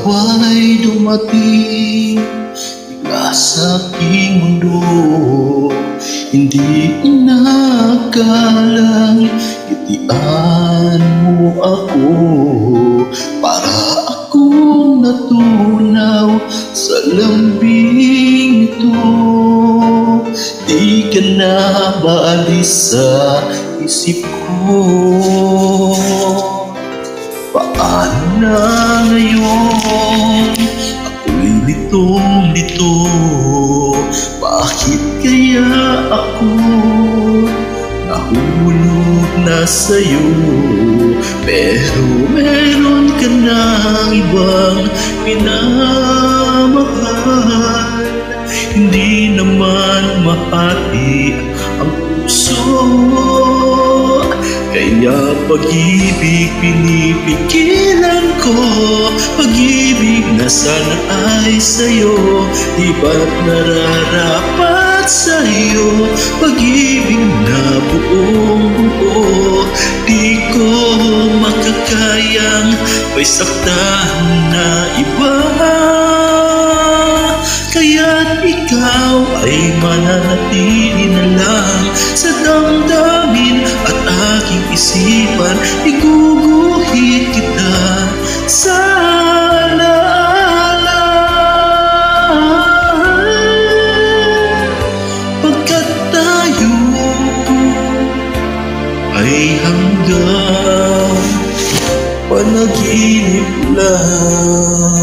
Ikaw ay dumating bigla sa aking mundo. Hindi inakalang itian mo ako para akong natunaw sa lambing ito. Di ka na maalis sa isip ko. Paano na ngayon? Ako'y litong-lito. Bakit kaya ako nahulog na sa'yo? Pero meron ka ng ibang minamahal. Hindi naman mahati ang puso, kaya pag-ibig pinipigilan ko. Pag-ibig na sana ay sa'yo, di ba't nararapat sa'yo? Pag-ibig na buong buo, di ko makakayang may saktan na iba. Kaya't ikaw ay mananatili na lang sa damdamin at aking isipan. Iguguhit kita sa alaala, pagkat tayo ay hanggang panaginip lamang.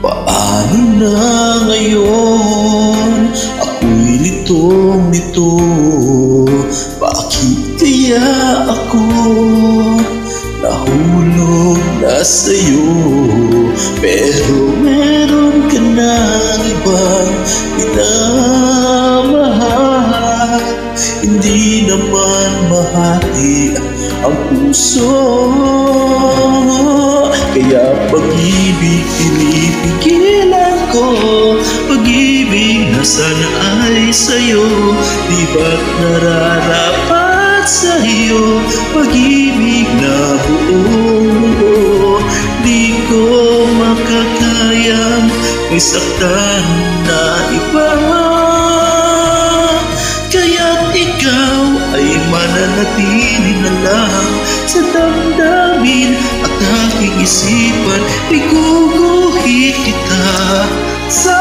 Paano na ngayon? Ako'y litong-lito. Bakit kaya ako nahulog na sa'yo? Pero meron ka ng ibang minamahal. Hindi naman mahati ang puso, kaya pag-ibig pinipigilan ko. Pag-ibig na sana ay sa'yo, di ba't nararapat sa'yo? Pag-ibig na buong buo, di ko makakayang may saktan na iba. Kaya't ikaw ay mananatili na lang sa damdamin at aking isipan. Iguguhit kita sa